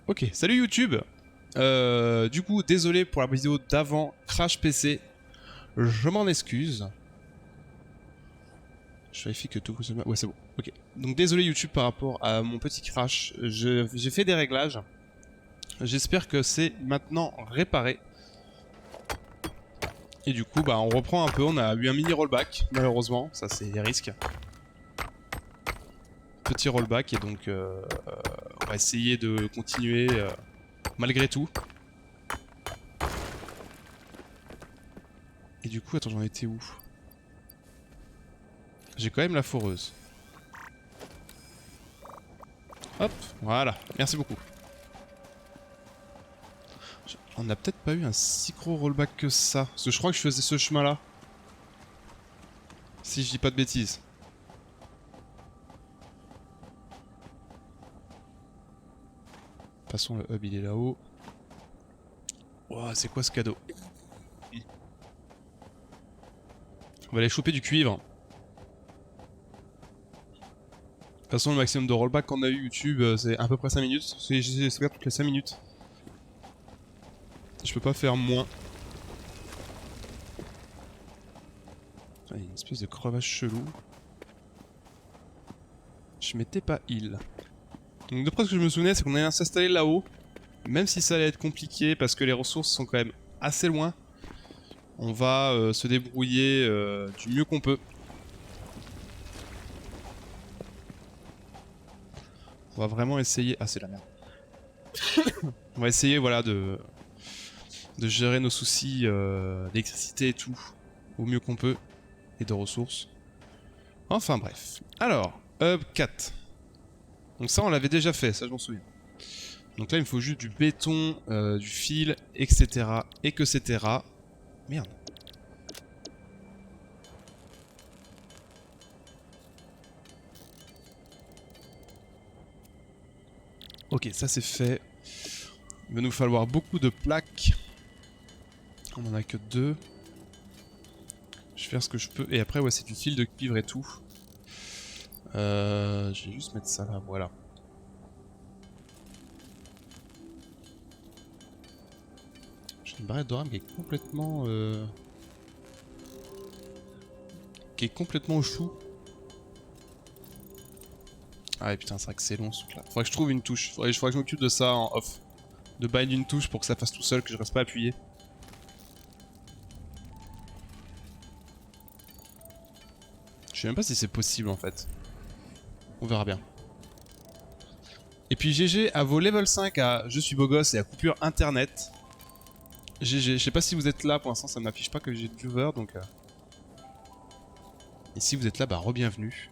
Ok, salut YouTube. Du coup, désolé pour la vidéo d'avant, crash PC. Je m'en excuse. Je vérifie que tout fonctionne bien. Ouais, c'est bon. Ok. Donc désolé YouTube par rapport à mon petit crash. J'ai fait des réglages. J'espère que c'est maintenant réparé. Et du coup, bah on reprend un peu. On a eu un mini rollback, malheureusement. Ça, c'est des risques. Petit rollback et donc on va essayer de continuer malgré tout. Et du coup, attends, j'en étais où? J'ai quand même la foreuse. Hop, voilà, merci beaucoup. On n'a peut-être pas eu un si gros rollback que ça. Parce que je crois que je faisais ce chemin-là. Si je dis pas de bêtises. De toute façon, le hub il est là-haut. Ouah, c'est quoi ce cadeau? On va aller choper du cuivre. De toute façon, le maximum de rollback qu'on a eu YouTube, c'est à peu près 5 minutes. Je regarde toutes les 5 minutes. Je peux pas faire moins. Ah, il y a une espèce de crevasse chelou. Je m'étais pas heal. Donc d'après ce que je me souvenais, c'est qu'on allait s'installer là-haut. Même si ça allait être compliqué parce que les ressources sont quand même assez loin. On va se débrouiller du mieux qu'on peut. On va vraiment essayer... Ah, c'est la merde. On va essayer, voilà, de gérer nos soucis d'électricité et tout au mieux qu'on peut. Et de ressources. Enfin bref. Alors, hub 4. Donc ça, on l'avait déjà fait, ça je m'en souviens. Donc là, il me faut juste du béton, du fil, etc. Et que etc. Merde. Ok, ça c'est fait. Il va nous falloir beaucoup de plaques. On en a que 2. Je vais faire ce que je peux. Et après, ouais, c'est du fil de cuivre et tout. Je vais juste mettre ça là, voilà. J'ai une barrette de rame qui est complètement... qui est complètement chou. Ah putain, c'est vrai que c'est long ce truc là. Faudrait que je trouve une touche. Faudrait que je m'occupe de ça en off. De bind une touche pour que ça fasse tout seul, que je reste pas appuyé. Je sais même pas si c'est possible en fait. On verra bien. Et puis GG à vos level 5 à Je suis beau gosse et à coupure internet. GG, je sais pas si vous êtes là, pour l'instant ça m'affiche pas que j'ai de viewers donc... Et si vous êtes là, bah re-bienvenue.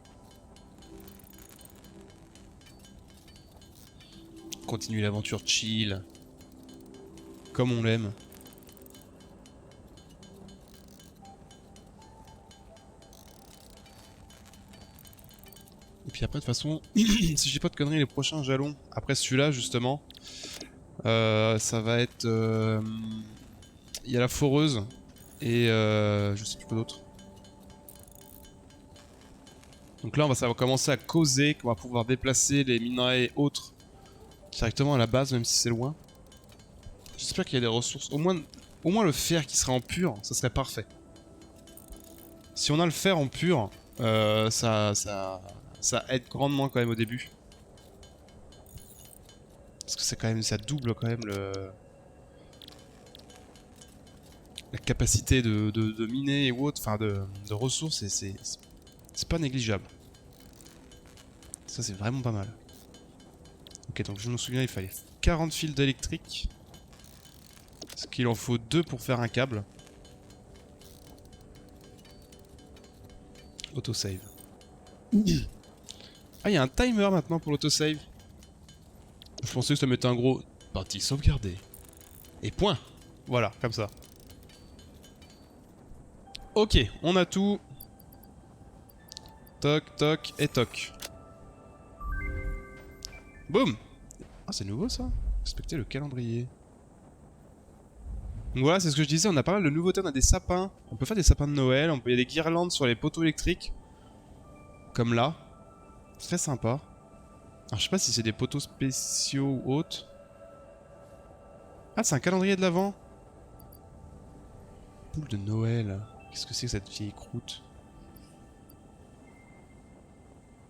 Continue l'aventure chill. Comme on l'aime. Et puis après de toute façon, si j'ai pas de conneries, les prochains jalons, après celui-là justement, ça va être... Il y a la foreuse et je sais plus quoi d'autre. Donc là ça va commencer à causer qu'on va pouvoir déplacer les minerais et autres directement à la base, même si c'est loin. J'espère qu'il y a des ressources. Au moins le fer qui serait en pur, ça serait parfait. Si on a le fer en pur, ça aide grandement quand même au début. Parce que c'est quand même, ça double quand même la capacité de miner et autres, enfin de ressources, et c'est pas négligeable. Ça c'est vraiment pas mal. Ok, donc je me souviens, il fallait 40 fils d'électrique. Parce qu'il en faut 2 pour faire un câble. Autosave. Ah, il y a un timer maintenant pour l'autosave. Je pensais que ça mettait un gros partie sauvegardée. Et point. Voilà, comme ça. Ok, on a tout. Toc, toc et toc. Boum. Ah, c'est nouveau ça. Respectez le calendrier. Donc voilà, c'est ce que je disais, on a pas mal de nouveautés, on a des sapins. On peut faire des sapins de Noël, il y a des guirlandes sur les poteaux électriques. Comme là. Très sympa. Alors je sais pas si c'est des poteaux spéciaux ou autres. Ah, c'est un calendrier de l'Avent. Boule de Noël. Qu'est-ce que c'est que cette vieille croûte?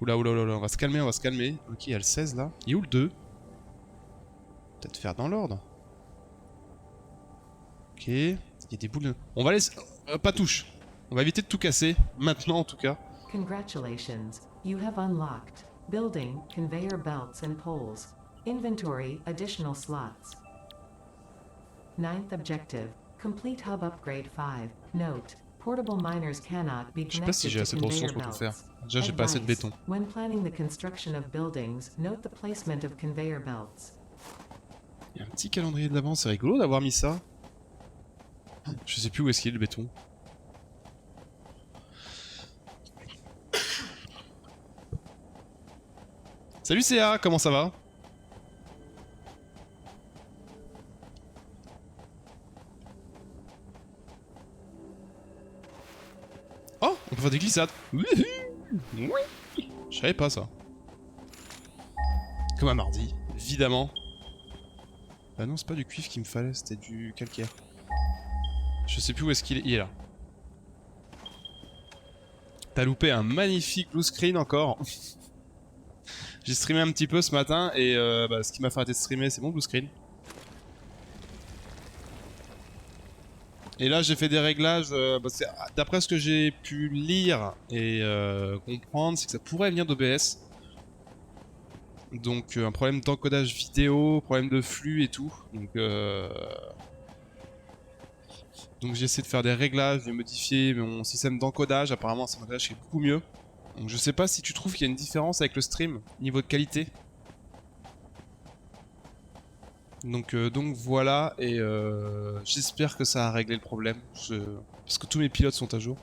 Oula, oula, oula, oula, on va se calmer, on va se calmer. Ok, il y a le 16 là. Il est où le 2? Peut-être faire dans l'ordre. Ok. Il y a des boules de... On va laisser... pas touche. On va éviter de tout casser. Maintenant en tout cas. Congratulations, you have unlocked building, conveyor belts and poles. Inventory, additional slots. Ninth objective, complete hub upgrade 5. Note, portable miners cannot be Je sais pas si connected j'ai to assez de conveyor ressources pour tout faire. belts. Déjà j'ai pas assez de Advice, béton. when planning the construction of buildings, note the placement of conveyor belts. Il y a un petit calendrier de l'Avent, c'est rigolo d'avoir mis ça. Je sais plus où est-ce qu'il est le béton. Salut CA, comment ça va? Oh, on peut faire des glissades. Wouhou. Oui. Je savais pas ça. Comme un mardi, évidemment. Bah non, c'est pas du cuivre qu'il me fallait, c'était du calcaire. Je sais plus où est-ce qu'il est. Il est là. T'as loupé un magnifique blue screen encore. J'ai streamé un petit peu ce matin et ce qui m'a fait arrêter de streamer, c'est mon blue screen. Et là, j'ai fait des réglages. D'après ce que j'ai pu lire et comprendre, c'est que ça pourrait venir d'OBS. Donc, un problème d'encodage vidéo, problème de flux et tout. Donc j'ai essayé de faire des réglages, de modifier mon système d'encodage. Apparemment, c'est un encodage qui est beaucoup mieux. Donc je sais pas si tu trouves qu'il y a une différence avec le stream, niveau de qualité. Donc voilà, et j'espère que ça a réglé le problème. Parce que tous mes pilotes sont à jour.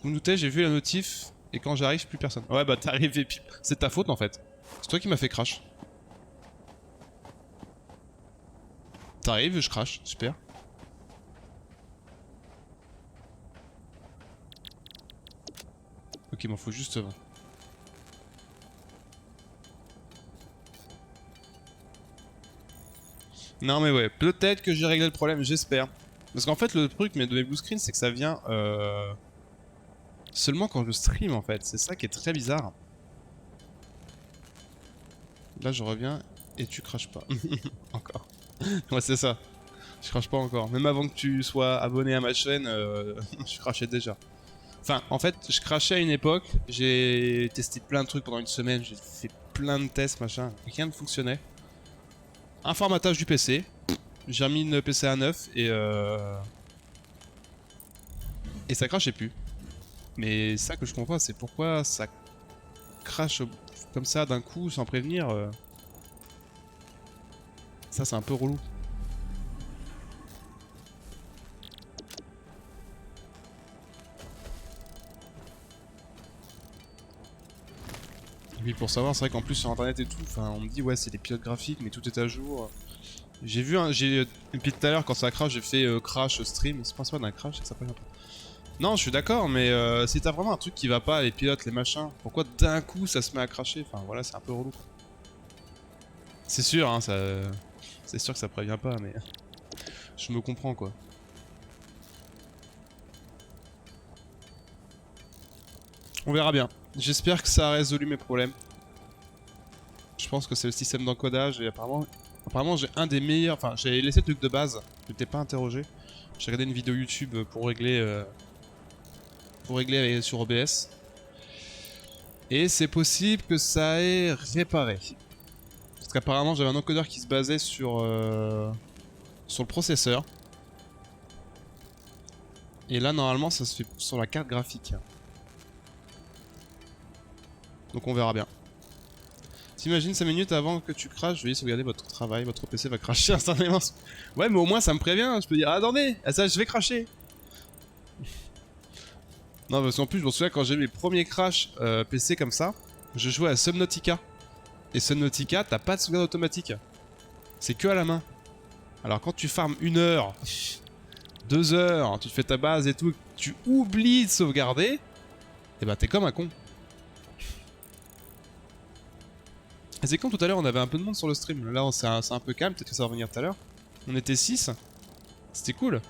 Vous me doutez, j'ai vu la notif, et quand j'arrive, plus personne. Ouais bah t'arrives et puis... C'est ta faute en fait. C'est toi qui m'as fait crash. T'arrives, je crash, super. Ok, il m'en faut juste 20. Non mais ouais, peut-être que j'ai réglé le problème, j'espère. Parce qu'en fait le truc de mes blue screens c'est que ça vient seulement quand je stream en fait, c'est ça qui est très bizarre. Là je reviens et tu craches pas. Encore. Ouais c'est ça, je crache pas encore. Même avant que tu sois abonné à ma chaîne, je crachais déjà. Enfin en fait je crachais à une époque, j'ai testé plein de trucs pendant une semaine, j'ai fait plein de tests machin, rien ne fonctionnait. Un formatage du PC. J'ai remis une PC à 9 et ça crachait plus. Mais ça que je comprends, c'est pourquoi ça crache comme ça d'un coup sans prévenir. Ça, c'est un peu relou. Et puis pour savoir, c'est vrai qu'en plus sur internet et tout, enfin on me dit ouais c'est des pilotes graphiques mais tout est à jour. J'ai vu, puis tout à l'heure quand ça crache, j'ai fait crash stream, c'est pas d'un crash, ça s'appelle un peu. Non, je suis d'accord, mais si t'as vraiment un truc qui va pas, les pilotes, les machins, pourquoi d'un coup ça se met à cracher? Enfin voilà, c'est un peu relou. C'est sûr, hein, ça... c'est sûr que ça prévient pas, mais je me comprends quoi. On verra bien. J'espère que ça a résolu mes problèmes. Je pense que c'est le système d'encodage et apparemment j'ai un des meilleurs. Enfin, j'ai laissé le truc de base. Je t'ai pas interrogé. J'ai regardé une vidéo YouTube pour régler sur OBS. Et c'est possible que ça ait réparé. Parce qu'apparemment j'avais un encodeur qui se basait sur le processeur. Et là normalement ça se fait sur la carte graphique. Donc on verra bien. T'imagines 5 minutes avant que tu crashes, veuillez sauvegarder votre travail, votre PC va crasher instantanément. Ouais mais au moins ça me prévient, je peux dire attendez, ça je vais crasher. Non parce qu'en plus je me souviens quand j'ai eu mes premiers crashs PC comme ça, je jouais à Subnautica. Et Subnautica t'as pas de sauvegarde automatique. C'est que à la main. Alors quand tu farmes 1 heure, 2 heures, tu fais ta base et tout, tu oublies de sauvegarder, et bah t'es comme un con. C'est quand tout à l'heure on avait un peu de monde sur le stream, là c'est un peu calme, peut-être que ça va revenir tout à l'heure. On était 6. C'était cool.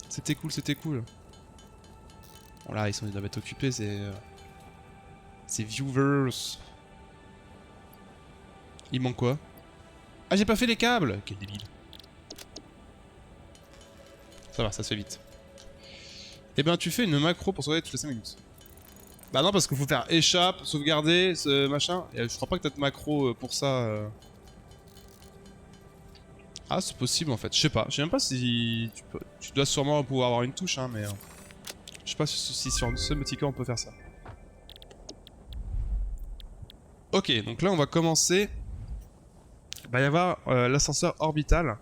C'était cool, c'était cool. Bon là, ils doivent être occupés, c'est viewers. Il manque quoi? Ah, j'ai pas fait les câbles! Quel débile. Ça va, ça se fait vite. Eh ben, tu fais une macro pour sauvegarder toutes les 5 minutes. Bah non, parce qu'il faut faire échappe, sauvegarder, ce machin. Et je crois pas que t'as de macro pour ça. Ah, c'est possible en fait. Je sais pas. Je sais même pas si tu dois sûrement pouvoir avoir une touche, hein, mais je sais pas si sur ce petit cas on peut faire ça. Ok, donc là on va commencer. Il va y avoir l'ascenseur orbital.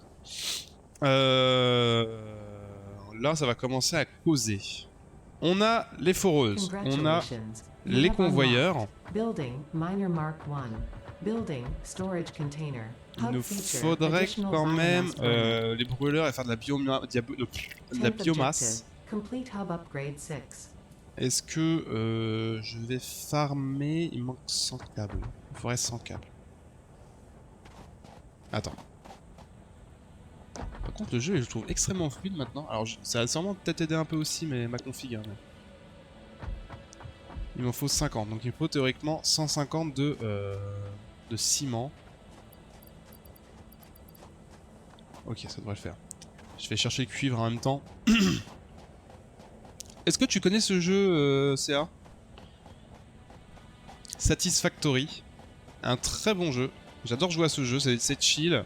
Là, ça va commencer à causer. On a les foreuses, on a les convoyeurs. Building minor mark 1. Building storage container. Il nous faudrait quand même les brûleurs et faire de la, de la biomasse. Complete hub upgrade 6. Est-ce que je vais farmer? Il manque 100 câbles. Il faudrait 100 câbles. Attends. Par contre, le jeu, je le trouve extrêmement fluide maintenant. Alors, ça va sûrement peut-être aider un peu aussi ma config. Hein, mais... Il m'en faut 50. Donc, il me faut théoriquement 150 de ciment. Ok, ça devrait le faire. Je vais chercher le cuivre en même temps. Est-ce que tu connais ce jeu, CA? Satisfactory. Un très bon jeu. J'adore jouer à ce jeu, c'est chill.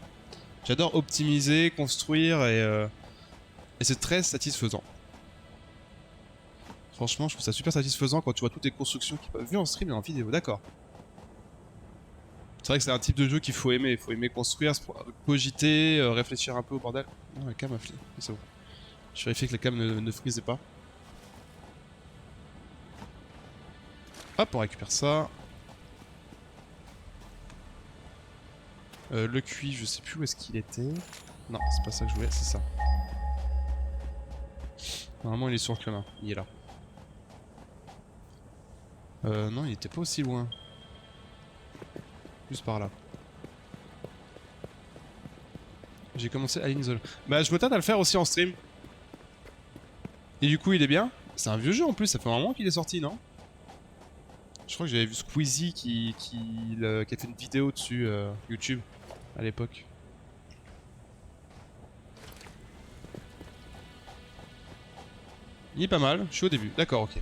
J'adore optimiser, construire et c'est très satisfaisant. Franchement, je trouve ça super satisfaisant quand tu vois toutes les constructions qui peuvent vu en stream et en vidéo, d'accord. C'est vrai que c'est un type de jeu qu'il faut aimer. Il faut aimer construire, cogiter, réfléchir un peu au bordel. Non, la cam a fli. C'est bon. Je vérifie que la cam ne frisait pas. Hop, on récupère ça. Le cuivre, je sais plus où est-ce qu'il était. Non, c'est pas ça que je voulais, c'est ça. Normalement, il est sur le chemin. Il est là. Non, il était pas aussi loin. Juste par là. J'ai commencé Alien Isolation. Bah, je me tâte à le faire aussi en stream. Et du coup, il est bien. C'est un vieux jeu en plus, ça fait un moment qu'il est sorti, non? Je crois que j'avais vu Squeezie qui a fait une vidéo dessus, YouTube, à l'époque. Il est pas mal, je suis au début, d'accord, ok.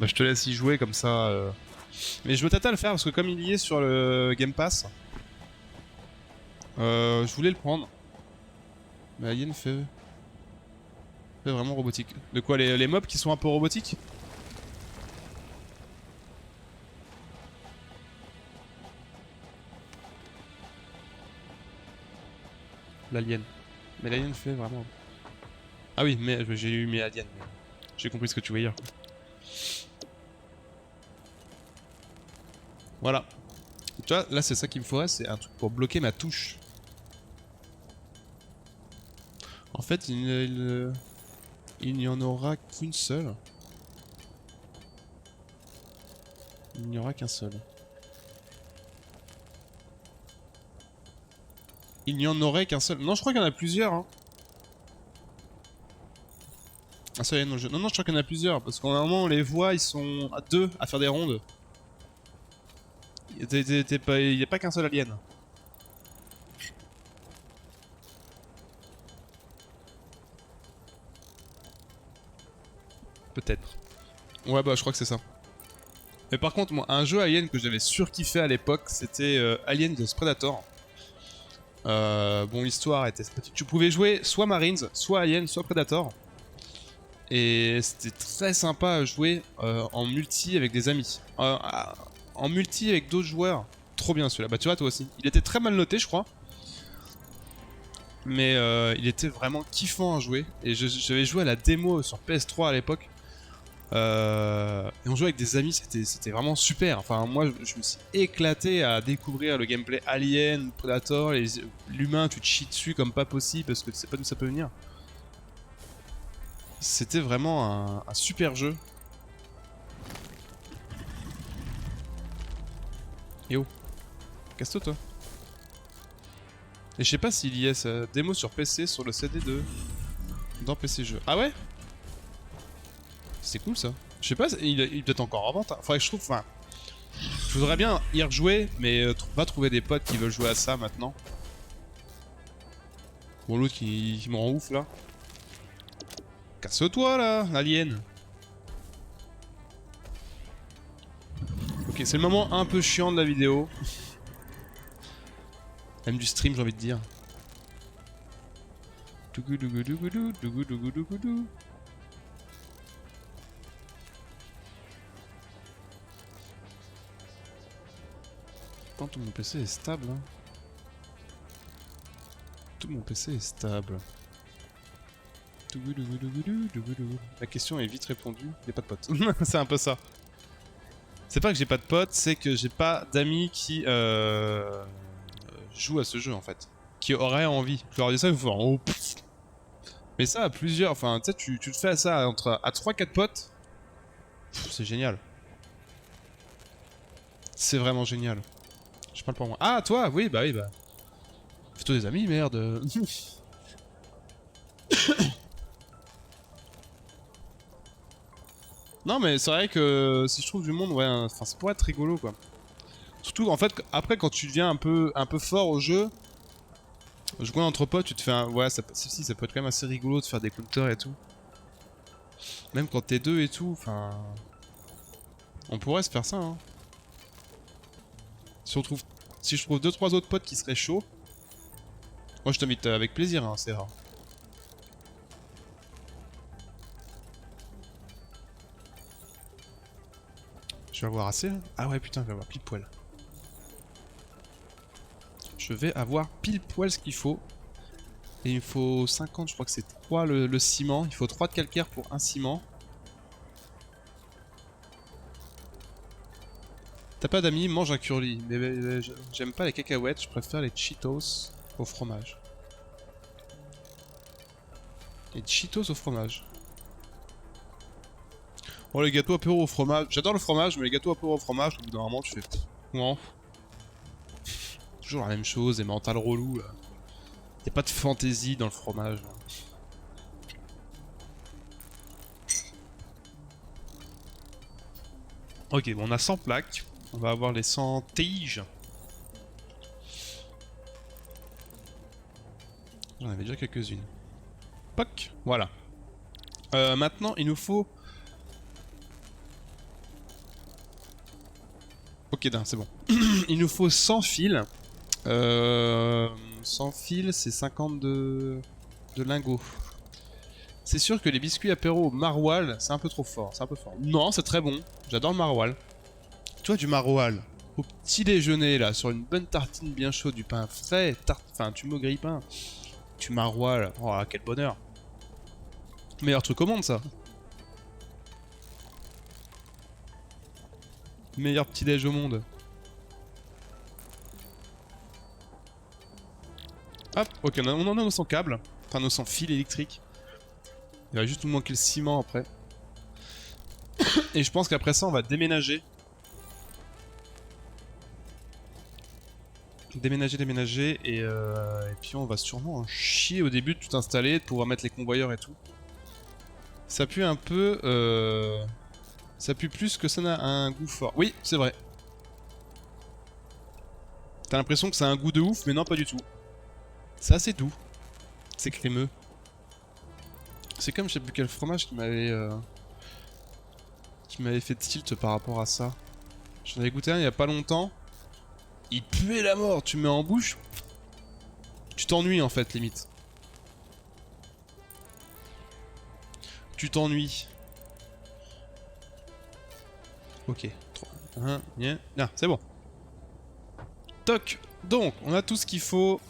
Bah, je te laisse y jouer comme ça. Mais je me tâte à le faire parce que comme il y est sur le Game Pass, je voulais le prendre. Mais Alien fait vraiment robotique. De quoi, les mobs qui sont un peu robotiques? L'alien. Mais l'alien fait vraiment... Ah oui, mais j'ai eu mes aliens. J'ai compris ce que tu voulais dire. Voilà. Tu vois, là c'est ça qu'il me faudrait, c'est un truc pour bloquer ma touche. En fait, il n'y en aura qu'une seule. Il n'y aura qu'un seul. Il n'y en aurait qu'un seul. Non, je crois qu'il y en a plusieurs. Hein. Ah, ça y est, non, non, je crois qu'il y en a plusieurs. Parce qu'en un moment, on les voit, ils sont à deux à faire des rondes. Il n'y a pas qu'un seul alien. Peut-être. Ouais, bah, je crois que c'est ça. Mais par contre, moi, un jeu Alien que j'avais surkiffé à l'époque, c'était Alien vs Predator. Bon, l'histoire était petite. Tu pouvais jouer soit Marines, soit Alien, soit Predator. Et c'était très sympa à jouer en multi avec des amis. En multi avec d'autres joueurs. Trop bien celui-là. Bah tu vois, toi aussi. Il était très mal noté, je crois. Mais il était vraiment kiffant à jouer. Et j'avais joué à la démo sur PS3 à l'époque. Et on jouait avec des amis, c'était vraiment super. Enfin, moi, je me suis éclaté à découvrir le gameplay Alien, Predator, l'humain, tu te chies dessus comme pas possible parce que tu sais pas d'où ça peut venir. C'était vraiment un super jeu. Et oh, casse-toi, toi. Et je sais pas s'il y a sa démo sur PC sur le CD de... dans PC Jeux. Ah ouais? C'est cool ça. Je sais pas, il est peut-être encore en vente. Hein. Faudrait que je trouve... Enfin, je voudrais bien y rejouer, mais pas trouver des potes qui veulent jouer à ça maintenant. Bon, l'autre qui me rend ouf là. Casse-toi là, alien. Ok, c'est le moment un peu chiant de la vidéo. Même du stream, j'ai envie de dire. Quand tout mon PC est stable. Hein. Tout mon PC est stable. La question est vite répondue. J'ai pas de potes. C'est un peu ça. C'est pas que j'ai pas de potes, c'est que j'ai pas d'amis qui jouent à ce jeu en fait. Qui auraient envie. Je leur dis ça, ils me font oh, pff. Mais ça à plusieurs, enfin tu sais, tu te fais à ça à 3-4 potes. C'est génial. C'est vraiment génial. Je parle pour moi. Ah toi, oui bah. Fais-toi des amis, merde. Non mais c'est vrai que si je trouve du monde, ouais, enfin ça pourrait être rigolo quoi. Surtout en fait après quand tu deviens un peu fort au jeu, jouer entre potes, tu te fais un... Ouais, ça peut être quand même assez rigolo de faire des counters et tout. Même quand t'es deux et tout, enfin... On pourrait se faire ça, hein. Si je trouve 2-3 autres potes qui seraient chauds, moi je t'invite avec plaisir, hein, c'est rare. Je vais avoir assez, là. Ah ouais, putain, je vais avoir pile poil. Je vais avoir pile poil ce qu'il faut. Et il me faut 50, je crois que c'est 3 le ciment. Il faut 3 de calcaire pour un ciment. T'as pas d'amis, mange un curly. Mais j'aime pas les cacahuètes, je préfère les Cheetos au fromage. Les Cheetos au fromage. Oh les gâteaux apéro au fromage. J'adore le fromage, mais les gâteaux apéro au fromage, au bout d'un moment tu fais... Non. Toujours la même chose, et mental relou là. Y'a pas de fantaisie dans le fromage. Là. Ok, bon on a 100 plaques. On va avoir les 100 tiges. J'en avais déjà quelques-unes. Poc, voilà. Maintenant il nous faut... Ok, c'est bon. Il nous faut 100 fils. 100 fils, c'est 50 de lingots. C'est sûr que les biscuits apéro au maroilles, c'est un peu trop fort. C'est un peu fort. Non, c'est très bon. J'adore le maroilles. Tu vois, du maroilles au petit déjeuner, là, sur une bonne tartine bien chaude, du pain frais, enfin, tu me grille pain. Tu maroilles. Oh, quel bonheur. Meilleur truc au monde, ça. Meilleur petit déj au monde. Hop, ok, on en a nos 100 câbles. Enfin, nos 100 fils électriques. Il va juste nous manquer le ciment après. Et je pense qu'après ça, on va déménager. Déménager, et puis on va sûrement en chier au début de tout installer, de pouvoir mettre les convoyeurs et tout. Ça pue un peu... Ça pue plus que ça n'a un goût fort. Oui, c'est vrai. T'as l'impression que ça a un goût de ouf, mais non, pas du tout. C'est assez doux. C'est crémeux. C'est comme je sais plus quel fromage qui m'avait fait tilt par rapport à ça. J'en avais goûté un il y a pas longtemps. Il puait la mort, tu mets en bouche. Tu t'ennuies en fait, limite. Tu t'ennuies. Ok. 3, 1, bien. Ah, c'est bon. Toc. Donc, on a tout ce qu'il faut.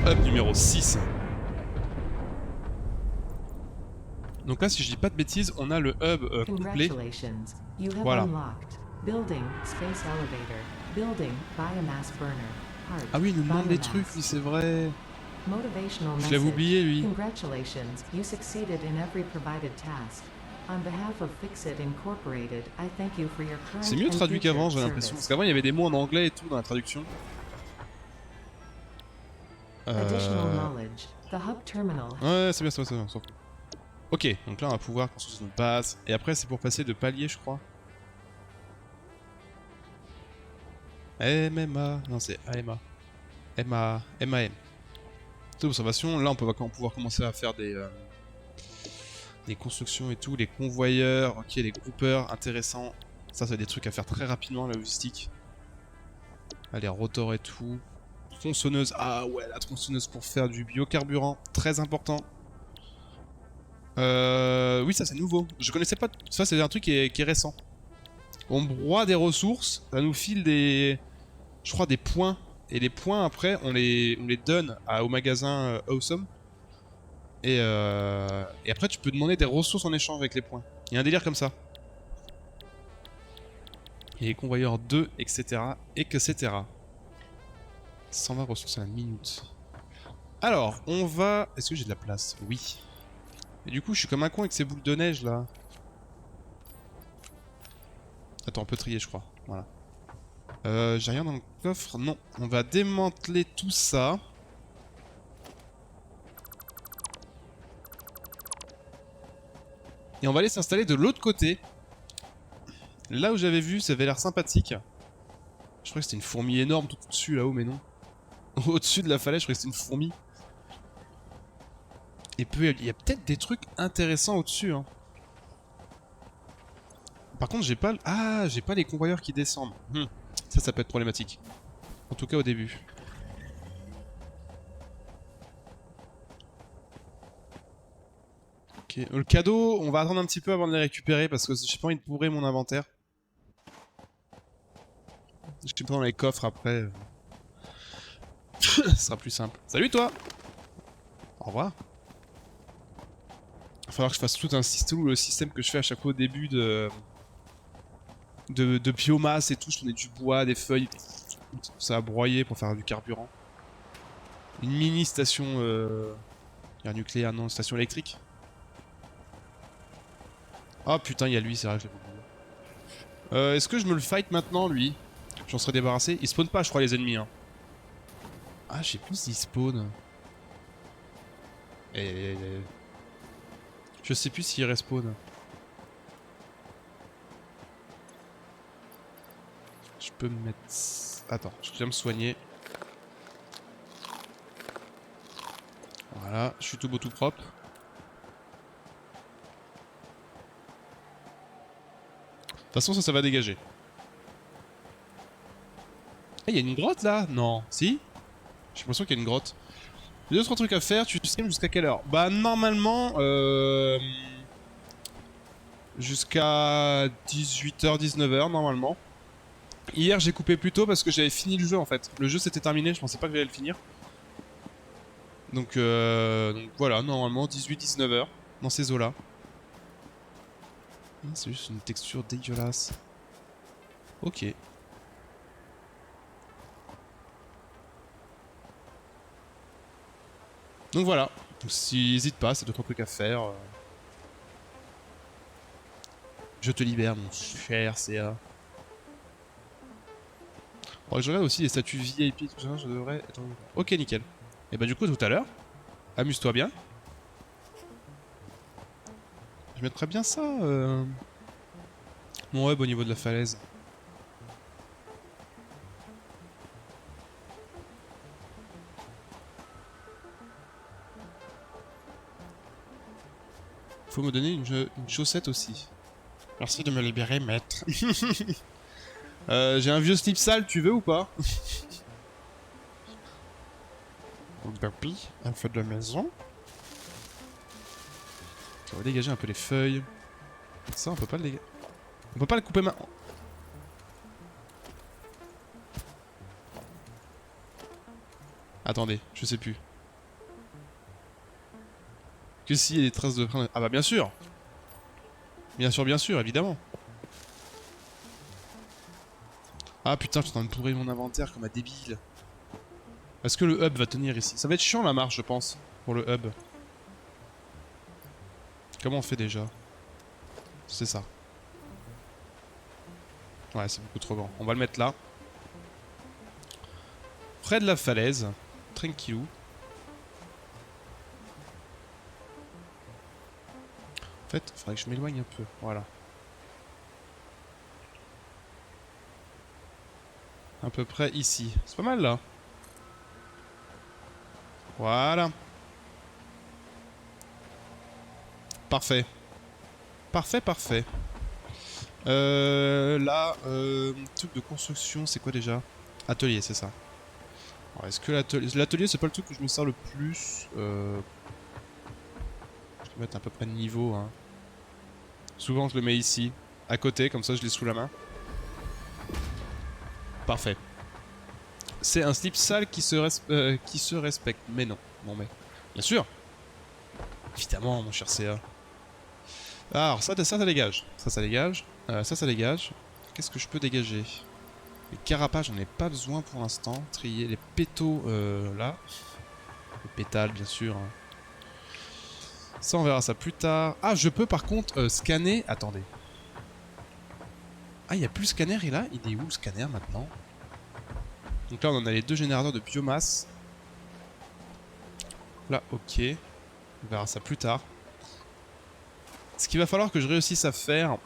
Hub numéro 6. Donc là, si je dis pas de bêtises, on a le hub complet. Voilà. Ah oui, il nous demande des trucs, oui, c'est vrai. Je l'avais oublié, lui. C'est mieux traduit qu'avant, j'ai l'impression. Parce qu'avant, il y avait des mots en anglais et tout dans la traduction. Additional knowledge. The hub terminal. Ouais, c'est bien, c'est bien, on s'en fout. Ok, donc là on va pouvoir construire notre base. Et après c'est pour passer de palier, je crois. MMA. Non, c'est AMA. MAM. Taux d'observation. Là on va pouvoir commencer à faire des constructions et tout. Les convoyeurs, ok, les groupeurs, intéressant. Ça, c'est des trucs à faire très rapidement, la logistique. Ah, les rotors et tout. Tronçonneuse. Ah ouais, la tronçonneuse pour faire du biocarburant. Très important. Oui, ça c'est nouveau. Je connaissais pas. Ça, c'est un truc qui est récent. On broie des ressources. Ça nous file des. Je crois des points. Et les points, après, on les donne au magasin Awesome. Et après, tu peux demander des ressources en échange avec les points. Il y a un délire comme ça. Et les convoyeurs 2, etc. etc. 120 ressources à la minute. Alors, on va... Est-ce que j'ai de la place? Oui. Et du coup, je suis comme un con avec ces boules de neige, là. Attends, on peut trier, je crois. Voilà. J'ai rien dans le coffre. Non. On va démanteler tout ça. Et on va aller s'installer de l'autre côté. Là où j'avais vu, ça avait l'air sympathique. Je crois que c'était une fourmi énorme tout au-dessus, là-haut, mais non. Au-dessus de la falaise, je crois que c'était une fourmi. Et il y a peut-être des trucs intéressants au-dessus, hein. Par contre, j'ai pas... Ah, j'ai pas les convoyeurs qui descendent. Ça peut être problématique. En tout cas, au début. Ok. Le cadeau, on va attendre un petit peu avant de les récupérer parce que j'ai pas envie de bourrer mon inventaire. Je suis pas dans les coffres après. Ce sera plus simple. Salut toi! Au revoir. Il va falloir que je fasse tout le système que je fais à chaque fois au début de biomasse et tout. Je prenais du bois, des feuilles, tout ça à broyer pour faire du carburant. Une mini station nucléaire, non, station électrique. Oh putain, il y a lui, c'est vrai que je l'ai pas oublié. Est-ce que je me le fight maintenant, lui? J'en serais débarrassé. Il spawn pas, je crois, les ennemis. Hein. Ah, je sais plus s'il spawn. Je sais plus s'il respawn. Je peux me mettre... Attends, je viens me soigner. Voilà, je suis tout beau tout propre. De toute façon, ça va dégager. Ah, il y a une grotte là? Non. Si? J'ai l'impression qu'il y a une grotte. Il y a d'autres trucs à faire, tu stream jusqu'à quelle heure? Bah normalement jusqu'à 18h, 19h normalement. Hier j'ai coupé plus tôt parce que j'avais fini le jeu en fait. Le jeu s'était terminé, je pensais pas que j'allais le finir. Donc voilà, normalement 18-19h dans ces eaux là. C'est juste une texture dégueulasse. Ok. Donc voilà, donc, n'hésite pas, c'est d'autres trucs à faire. Je te libère, mon cher CA. Bon, je regarde aussi les statuts VIP, tout ça, je devrais... Attends. Ok, nickel. Et bah du coup, tout à l'heure, amuse-toi bien. Je mettrais bien ça, mon hub au niveau de la falaise. Faut me donner une chaussette aussi. Merci de me libérer, maître. J'ai un vieux slip sale, tu veux ou pas? Bumpy, un feu de maison. On va dégager un peu les feuilles. Ça, on peut pas le dégager. On peut pas le couper maintenant. Attendez, je sais plus. Que s'il y a des traces de... Ah bah bien sûr. Bien sûr, évidemment. Ah putain, je suis en train de pourrir mon inventaire comme un débile. Est-ce que le hub va tenir ici? Ça va être chiant la marche, je pense, pour le hub. Comment on fait déjà? C'est ça. Ouais, c'est beaucoup trop grand. On va le mettre là. Près de la falaise. Tranquillou. fait, il faudrait que je m'éloigne un peu. Voilà. À peu près ici. C'est pas mal là. Voilà. Parfait. Parfait, parfait. Là, truc de construction, c'est quoi déjà? Atelier, c'est ça. Est-ce que l'atelier, c'est pas le truc que je me sers le plus? Je vais mettre à peu près de niveau. Hein. Souvent, je le mets ici, à côté, comme ça, je l'ai sous la main. Parfait. C'est un slip sale qui se respecte. Mais non, non mais... Bien sûr. Évidemment, mon cher CA. Alors, ça dégage. Ça dégage. Ça dégage. Qu'est-ce que je peux dégager? Les carapaces, j'en ai pas besoin pour l'instant. Trier les pétaux, là. Les pétales, bien sûr. Hein. Ça, on verra ça plus tard. Ah, je peux par contre scanner... Attendez. Ah, il n'y a plus le scanner, et là, il est où le scanner maintenant? Donc là, on en a les 2 générateurs de biomasse. Là, ok. On verra ça plus tard. Ce qu'il va falloir que je réussisse à faire,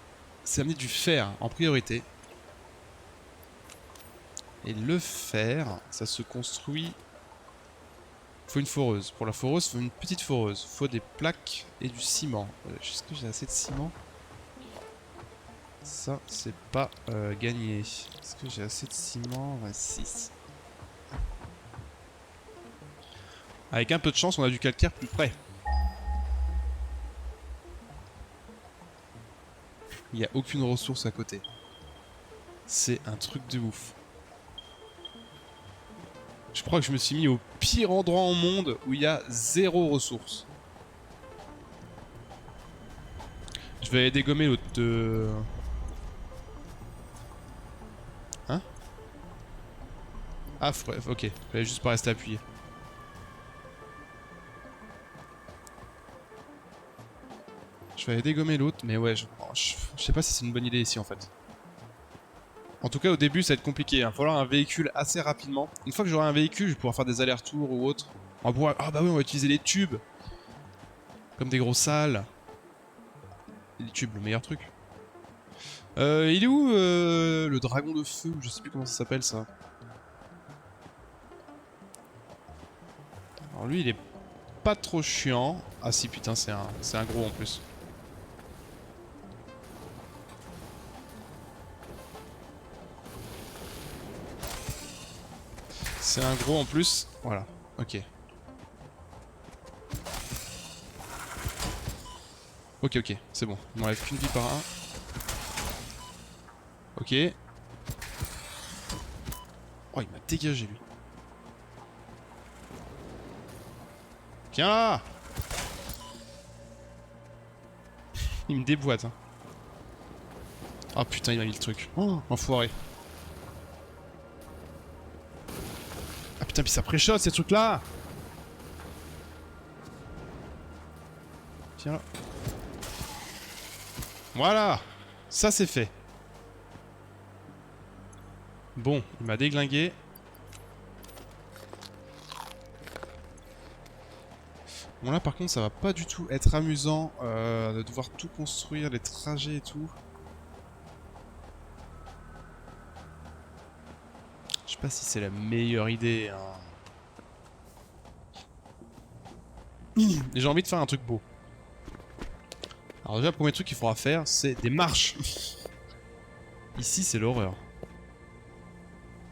c'est amener du fer en priorité. Et le fer, ça se construit... Il faut une foreuse. Pour la foreuse, il faut une petite foreuse. Il faut des plaques et du ciment. Est-ce que j'ai assez de ciment? Ça, c'est pas gagné. Est-ce que j'ai assez de ciment? Ouais, 6. Avec un peu de chance, on a du calcaire plus près. Il n'y a aucune ressource à côté. C'est un truc de ouf. Je crois que je me suis mis au pire endroit au monde où il y a 0 ressources. Je vais aller dégommer l'autre de... Hein? Ah, ok. Fallait juste pas rester appuyé. Je vais aller dégommer l'autre, mais ouais, je sais pas si c'est une bonne idée ici en fait. En tout cas, au début, ça va être compliqué. Il va falloir un véhicule assez rapidement. Une fois que j'aurai un véhicule, je vais pouvoir faire des allers-retours ou autre. On va pouvoir... Ah bah oui, on va utiliser les tubes. Comme des gros salles. Les tubes, le meilleur truc. Il est où le dragon de feu? Je sais plus comment ça s'appelle ça. Alors lui, il est pas trop chiant. Ah si, putain, c'est un gros en plus. C'est un gros en plus. Voilà, ok. Ok, ok, c'est bon. Il m'enlève qu'une vie par un. Ok. Oh, il m'a dégagé lui. Viens là! Il me déboîte. Hein. Oh putain, il m'a mis le truc. Oh, enfoiré. Ah putain, puis ça pré-shot ces trucs là! Viens là. Voilà! Ça c'est fait. Bon, il m'a déglingué. Bon là par contre ça va pas du tout être amusant de devoir tout construire, les trajets et tout. Je sais pas si c'est la meilleure idée. Hein. J'ai envie de faire un truc beau. Alors déjà le premier truc qu'il faudra faire c'est des marches. Ici c'est l'horreur.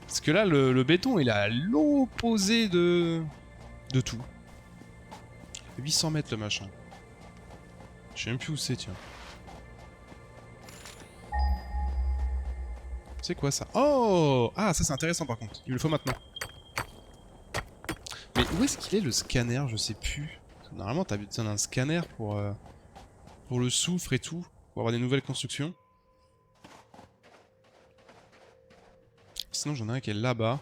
Parce que là le béton il est à l'opposé de tout. 800 mètres le machin. Je sais même plus où c'est, tiens. C'est quoi ça? Oh! Ah, ça c'est intéressant par contre. Il me le faut maintenant. Mais où est-ce qu'il est le scanner? Je sais plus. Normalement, t'as besoin d'un scanner pour le soufre et tout. Pour avoir des nouvelles constructions. Sinon, j'en ai un qui est là-bas.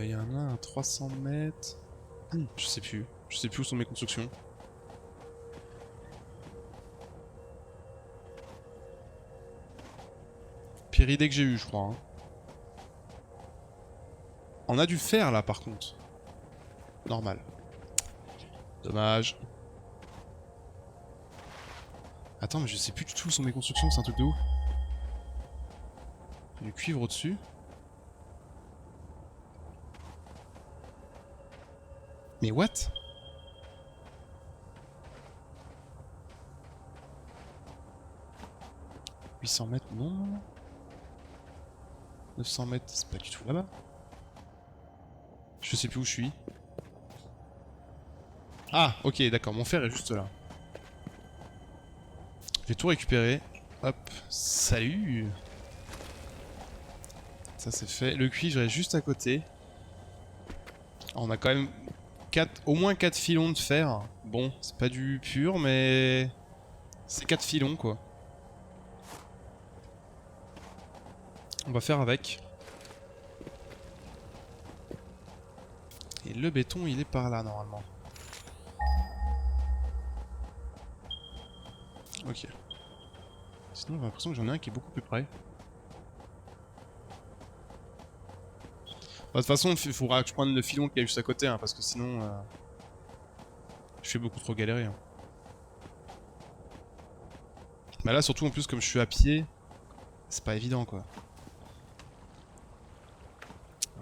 Il y en a un à 300 mètres. Je sais plus. Je sais plus où sont mes constructions. Pire idée que j'ai eu, je crois. Hein. On a du fer là par contre. Normal. Dommage. Attends, mais je sais plus du tout où sont mes constructions, c'est un truc de ouf. Du cuivre au-dessus. Mais what? « 800 mètres, non. 900 mètres, c'est pas du tout là-bas. Je sais plus où je suis. Ah, ok, d'accord, mon fer est juste là. Je vais tout récupérer. Hop, salut. Ça c'est fait. Le cuivre est juste à côté. On a quand même au moins 4 filons de fer. Bon, c'est pas du pur, mais c'est 4 filons quoi. On va faire avec. Et le béton, il est par là normalement. Ok. Sinon, j'ai l'impression que j'en ai un qui est beaucoup plus près. De toute façon, il faudra que je prenne le filon qui est juste à côté, hein, parce que sinon, je fais beaucoup trop galérer. Hein. Mais là, surtout en plus, comme je suis à pied, c'est pas évident quoi.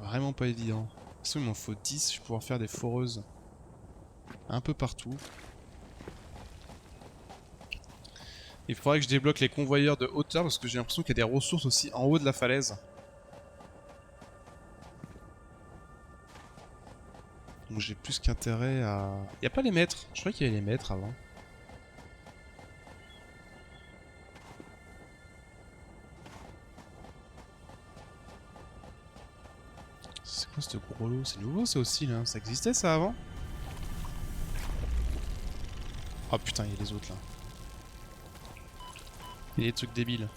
Vraiment pas évident. De toute façon, il m'en faut 10, je vais pouvoir faire des foreuses un peu partout. Il faudrait que je débloque les convoyeurs de hauteur parce que j'ai l'impression qu'il y a des ressources aussi en haut de la falaise. Donc j'ai plus qu'intérêt à... Il n'y a pas les maîtres. Je croyais qu'il y avait les maîtres avant. C'est quoi ce gros lot? C'est nouveau ça aussi là. Ça existait ça avant? Oh putain, il y a les autres là. Il y a des trucs débiles.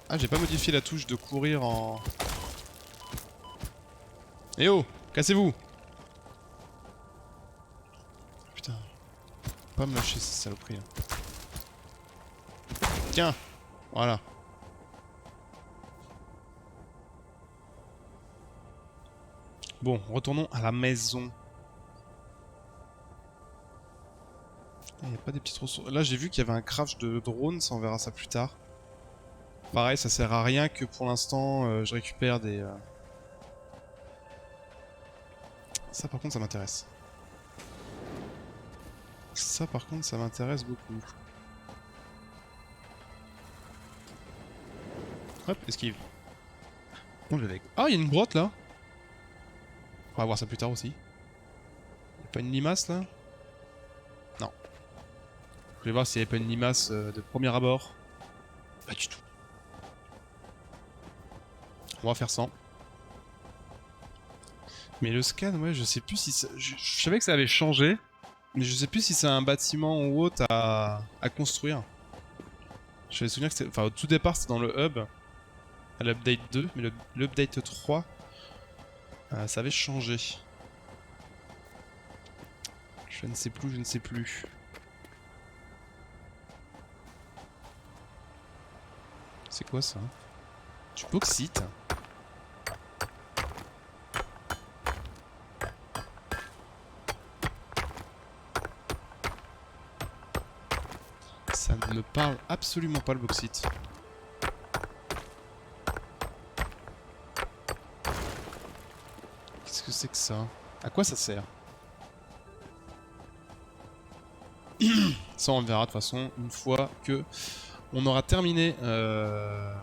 Ah, j'ai pas modifié la touche de courir en... Eh oh! Cassez-vous! Putain. Faut pas me lâcher ces saloperies là. Tiens! Voilà. Bon, retournons à la maison. Il n'y a pas des petites ressources. Là, j'ai vu qu'il y avait un crash de drone, ça on verra ça plus tard. Pareil, ça sert à rien que pour l'instant je récupère des... Ça par contre ça m'intéresse. Ça par contre ça m'intéresse beaucoup. Hop, esquive. Oh, ah, il y a une grotte là. On va voir ça plus tard aussi. Y'a pas une limace là? Non. Je vais voir s'il n'y avait pas une limace de premier abord. Pas du tout. On va faire 100. Mais le scan, ouais, je sais plus si ça... Je savais que ça avait changé, mais je sais plus si c'est un bâtiment ou autre à construire. Je me souviens que c'était... Enfin, au tout départ, c'était dans le hub, à l'update 2, mais l'update 3, ça avait changé. Je ne sais plus, je ne sais plus. C'est quoi ça? Du bauxite? Ça ne me parle absolument pas le bauxite. Qu'est-ce que c'est que ça? À quoi ça sert? Ça on verra de toute façon une fois que on aura terminé le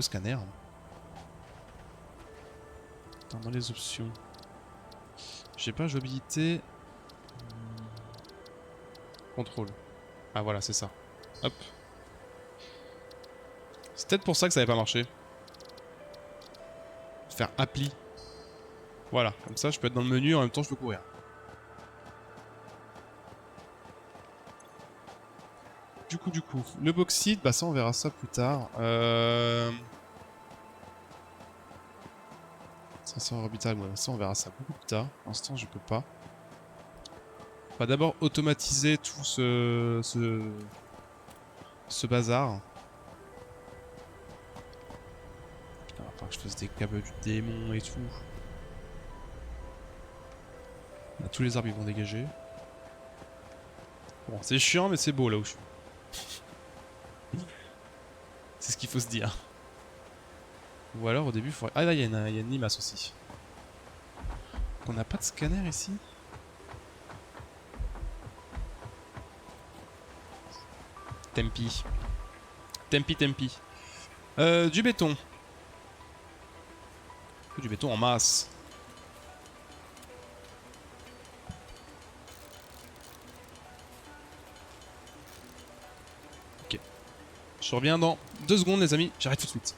scanner. Attends, dans les options. J'ai pas jouabilité. Contrôle. Ah voilà, c'est ça. Hop. C'est peut-être pour ça que ça n'avait pas marché. Faire appli. Voilà, comme ça je peux être dans le menu et en même temps je peux courir. Du coup, le bauxite, bah ça on verra ça plus tard. Sensor orbital, ouais, ça on verra ça beaucoup plus tard. Pour l'instant je peux pas. On va d'abord automatiser tout ce bazar. Putain, il va falloir que je fasse des câbles du démon et tout. Là, tous les arbres ils vont dégager. Bon, c'est chiant, mais c'est beau là où je suis. C'est ce qu'il faut se dire. Ou alors au début, il faudrait. Ah là, il y a une limace aussi. On n'a pas de scanner ici? Tempi. Tempi. Du béton. Du béton en masse. Ok. Je reviens dans 2 secondes, les amis. J'arrive tout de suite.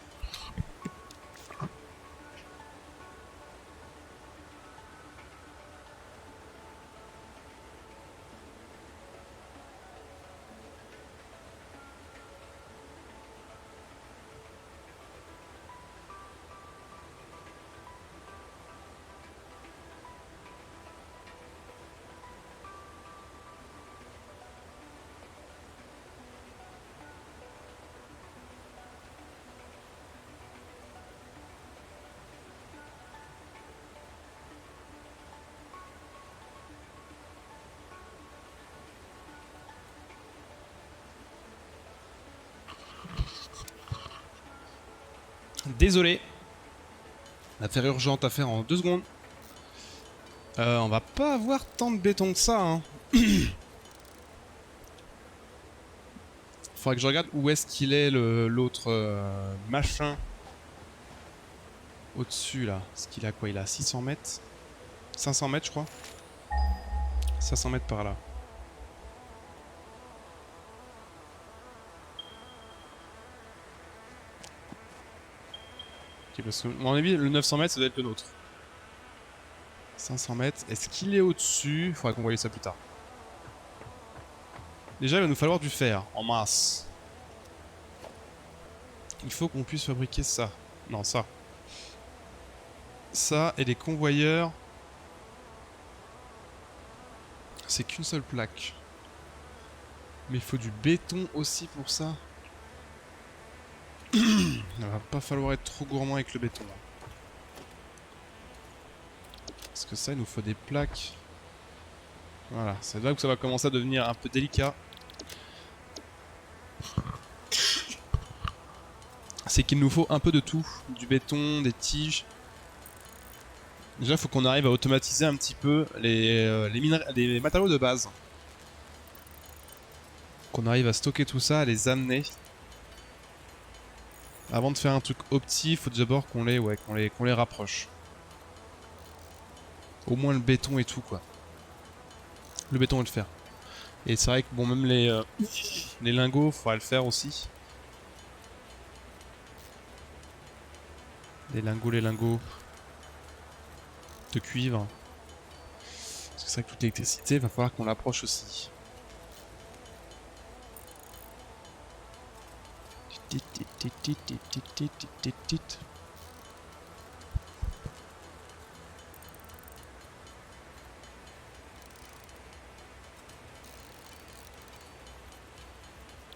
Désolé. Affaire urgente à faire en 2 secondes. On va pas avoir tant de béton que ça, hein. Faudrait que je regarde où est-ce qu'il est l'autre machin. Au-dessus là. Est-ce qu'il a quoi? Il a 600 mètres 500 mètres je crois. 500 mètres par là. Ok, parce que, à mon avis, le 900 mètres ça doit être le nôtre. 500 mètres. Est-ce qu'il est au-dessus? Il faudra qu'on voie ça plus tard. Déjà, il va nous falloir du fer en masse. Il faut qu'on puisse fabriquer ça. Non, ça. Ça et les convoyeurs. C'est qu'une seule plaque. Mais il faut du béton aussi pour ça. Il va pas falloir être trop gourmand avec le béton. Parce que ça, il nous faut des plaques. Voilà, c'est là que ça va commencer à devenir un peu délicat. C'est qu'il nous faut un peu de tout. Du béton, des tiges. Déjà, il faut qu'on arrive à automatiser un petit peu les matériaux de base. Qu'on arrive à stocker tout ça, à les amener. Avant de faire un truc opti, il faut d'abord qu'on les rapproche. Au moins le béton et tout, quoi. Le béton et le fer. Et c'est vrai que bon, même les lingots, faudra le faire aussi. Les lingots de cuivre. Parce que c'est vrai que toute l'électricité, va falloir qu'on l'approche aussi.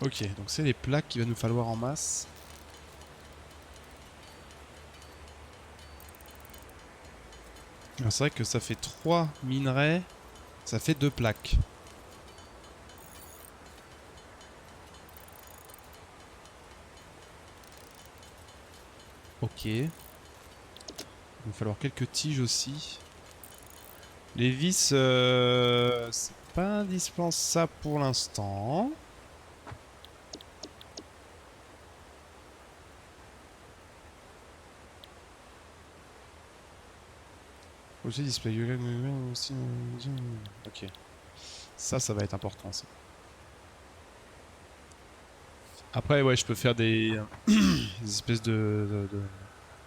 Ok, donc c'est les plaques qu'il va nous falloir en masse. C'est vrai que ça fait 3 minerais, ça fait 2 plaques. Ok. Il va falloir quelques tiges aussi. Les vis, c'est pas indispensable pour l'instant. Aussi display. Ok. Ça va être important ça. Après, ouais, je peux faire des espèces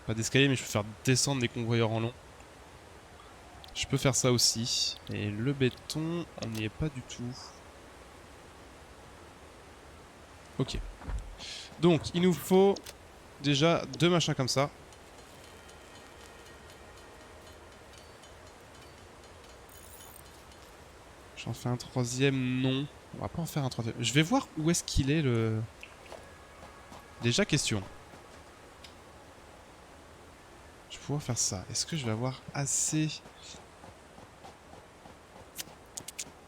pas d'escalier, mais je peux faire descendre des convoyeurs en long. Je peux faire ça aussi. Et le béton, on n'y est pas du tout. Ok. Donc, il nous faut déjà 2 machins comme ça. J'en fais un 3e, non. On va pas en faire un 3e. Je vais voir où est-ce qu'il est le... Déjà, question. Je vais pouvoir faire ça. Est-ce que je vais avoir assez...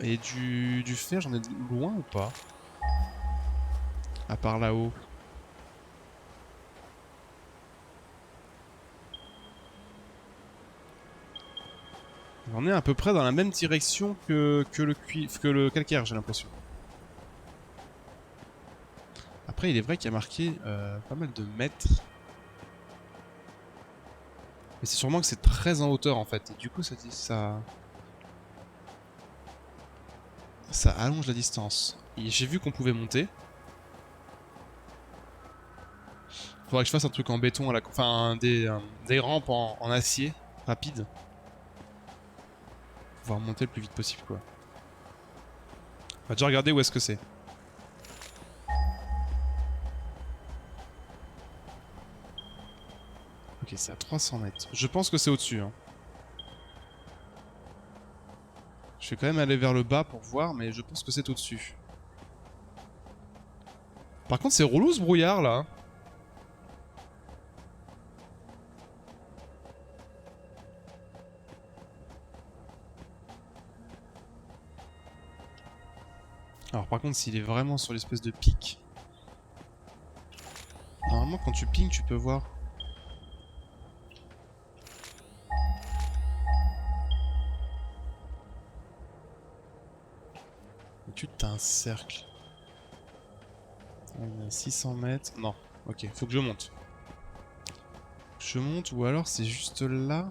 Et du fer, j'en ai loin ou pas? À part là-haut. On est à peu près dans la même direction que le calcaire, j'ai l'impression. Après, il est vrai qu'il y a marqué pas mal de mètres. Mais c'est sûrement que c'est très en hauteur en fait. Et du coup, ça allonge la distance. Et j'ai vu qu'on pouvait monter. Faudrait que je fasse un truc en béton à la... Enfin, des rampes en acier rapide. Pour pouvoir monter le plus vite possible, quoi. On va déjà regarder où est-ce que c'est. Ok, c'est à 300 mètres. Je pense que c'est au-dessus. Hein. Je vais quand même aller vers le bas pour voir, mais je pense que c'est au-dessus. Par contre, c'est relou ce brouillard, là. Alors par contre, s'il est vraiment sur l'espèce de pic... Normalement, quand tu pings, tu peux voir. Tu t'as un cercle. 600 mètres. Non, ok, faut que je monte. Je monte ou alors c'est juste là.